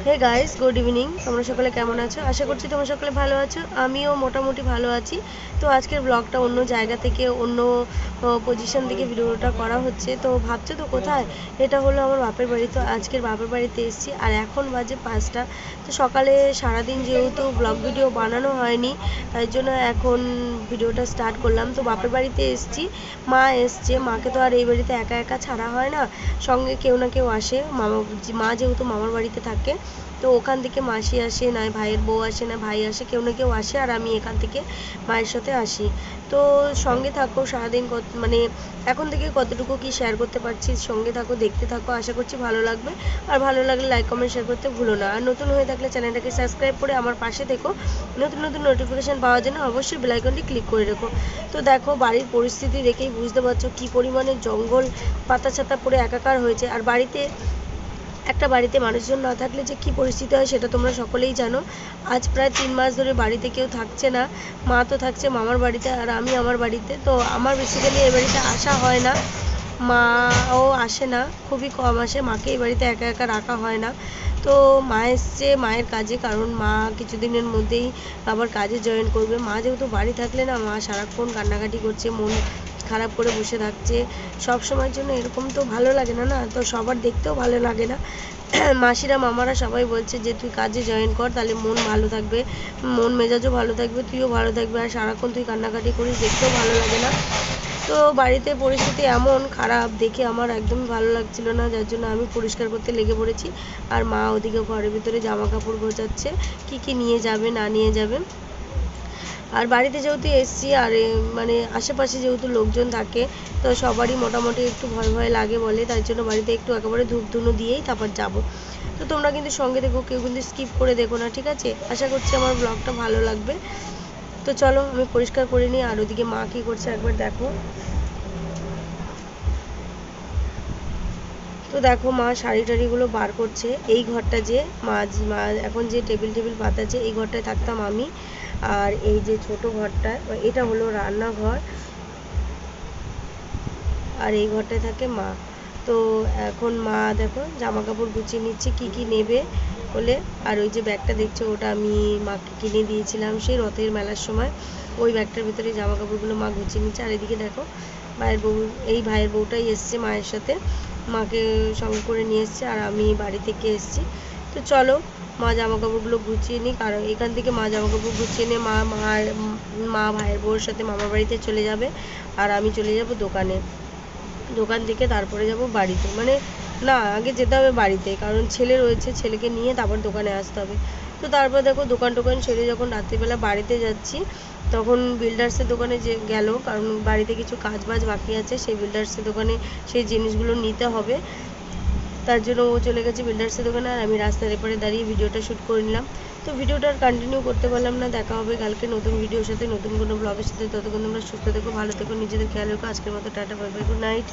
Hey guys, good evening. তোমরা সকলে কেমন আছো? আশা করছি তোমরা সকলে ভালো আছো। আমিও মোটামুটি ভালো আছি। তো আজকের ব্লগটা অন্য জায়গা থেকে, অন্য পজিশন থেকে ভিডিওটা করা হচ্ছে। তো ভাবছো তো কোথায়? এটা হলো আমার বাপের বাড়ি। তো আজকের বাপের বাড়িতে এসেছি, আর এখন বাজে 5টা। তো সকালে সারাদিন যেহেতু ব্লগ ভিডিও বানানো হয়নি, তাই জন্য এখন ভিডিওটা স্টার্ট করলাম। তো বাপের বাড়িতে এসেছি, মা এসছে। মাকে তো আর এই বাড়িতে একা একা ছাড়া হয় না, সঙ্গে কেউ না কেউ আসে। মা যেহেতু মামার বাড়িতে থাকে, তো ওখান থেকে মাসি আসে, না ভাইয়ের বউ আসে, না ভাই আসে, কেউ না কেউ আসে, আর আমি এখান থেকে মায়ের সাথে আসি। তো সঙ্গে থাকো সারাদিন, মানে এখন থেকে কতটুকু কি শেয়ার করতে পারছি, সঙ্গে থাকো, দেখতে থাকো। আশা করছি ভালো লাগবে। আর ভালো লাগলে লাইক কমেন্ট শেয়ার করতে ভুলো না। আর নতুন হয়ে থাকলে চ্যানেলটাকে সাবস্ক্রাইব করে আমার পাশে থেকো। নতুন নতুন নোটিফিকেশান পাওয়ার জন্য অবশ্যই বেল আইকনটি ক্লিক করে রেখো। তো দেখো, বাড়ির পরিস্থিতি দেখেই বুঝতে পারছো কী পরিমাণে জঙ্গল পাতা ছাতা পড়ে একাকার হয়েছে। আর একটা বাড়িতে মানুষজন না থাকলে যে কী পরিস্থিতি হয় সেটা তোমরা সকলেই জানো। আজ প্রায় 3 মাস ধরে বাড়িতে কেউ থাকছে না। মা তো থাকছে মামার বাড়িতে, আর আমি আমার বাড়িতে। তো আমার বেসিক্যালি এই বাড়িতে আসা হয় না, মাও আসে না, খুবই কম আসে। মাকে এই বাড়িতে একা একা রাখা হয় না। তো মা এসছে মায়ের কাজে, কারণ মা কিছুদিনের মধ্যেই আবার কাজে জয়েন করবে। মা যেহেতু বাড়ি থাকলে না, মা সারাক্ষণ কান্নাকাটি করছে, মন খারাপ করে বসে থাকছে সব সময়ের জন্য। এরকম তো ভালো লাগে না, না তো সবার দেখতেও ভালো লাগে না। মাসিরা মামারা সবাই বলছে যে তুই কাজে জয়েন কর, তাহলে মন ভালো থাকবে, মন মেজাজও ভালো থাকবে, তুইও ভালো থাকবে। আর সারাক্ষণ তুই কান্নাকাটি করিস, দেখতেও ভালো লাগে না। তো বাড়িতে পরিস্থিতি এমন খারাপ দেখে আমার একদমই ভালো লাগছিল না, যার জন্য আমি পরিষ্কার করতে লেগে পড়েছি। আর মা ওদিকে ঘরের ভিতরে জামা কাপড় গোছাচ্ছে, কী কী নিয়ে যাবে না নিয়ে যাবে। আর বাড়িতে যেহেতু এসছি, আর মানে আশেপাশে যেহেতু লোকজন থাকে, তো সবারই মোটামুটি একটু ভয় ভয় লাগে বলে, তাই জন্য বাড়িতে একটু একেবারে ধূপ ধুনো দিয়েই তারপর যাব। তো তোমরা কিন্তু সঙ্গে দেখো, কেউ কিন্তু স্কিপ করে দেখো না, ঠিক আছে? আশা করছি আমার ব্লগটা ভালো লাগবে। তো চলো আমি পরিষ্কার করে নিই। আর ওদিকে মা কী করছে একবার দেখো। তো দেখো, মা শাড়ি টাড়িগুলো বার করছে। এই ঘরটা যে মা এখন যে টেবিল পাতাচ্ছে, এই ঘরটায় থাকতাম আমি। আর এই যে ছোট ঘরটা, এটা হলো রান্নাঘর। আর এই ঘরটায় থাকে মা। তো এখন মা দেখো জামা কাপড় গুছিয়ে নিচ্ছে, কী কী নেবে বলে। আর ওই যে ব্যাগটা দেখছো, ওটা আমি মাকে কিনে দিয়েছিলাম সেই রথের মেলার সময়। ওই ব্যাগটার ভিতরে জামা কাপড়গুলো মা গুছিয়ে নিচ্ছে। আর এদিকে দেখো ভাইয়ের বউটাই এসছে মায়ের সাথে, মাকে সঙ্গে করে নিয়ে এসছে, আর আমি বাড়ি থেকে এসছি। তো চলো মা জামা কাপড়গুলো গুছিয়ে নিই, কারণ এখান থেকে মা জামা কাপড় গুছিয়ে নিয়ে মা ভাইয়ের বউর সাথে মামার বাড়িতে চলে যাবে। আর আমি চলে যাব দোকানে। দোকান থেকে তারপরে যাব বাড়িতে, মানে না, আগে যেতে হবে বাড়িতে, কারণ ছেলে রয়েছে, ছেলেকে নিয়ে তারপর দোকানে আসতে হবে। তো তারপর দেখো দোকান সেরে যখন রাত্রিবেলা বাড়িতে যাচ্ছি, তখন বিল্ডার্সের দোকানে গেল, কারণ বাড়িতে কিছু কাজ বাজ বাকি আছে, সেই বিল্ডার্সের দোকানে সেই জিনিসগুলো নিতে হবে। তার জন্য ও চলে গেছে বিল্ডার্সের দোকানে, আর আমি রাস্তার এপারে দাঁড়িয়ে ভিডিওটা শ্যুট করে নিলাম। তো ভিডিওটা আর কন্টিনিউ করতে পারলাম না। দেখা হবে কালকে নতুন ভিডিওর সাথে, নতুন কোনো ব্লগের সাথে। ততক্ষণ তোমরা সুস্থ থেকো, ভালো থেকো, নিজেদের খেয়াল রেখো। আজকের মতো tata, bye bye, good night.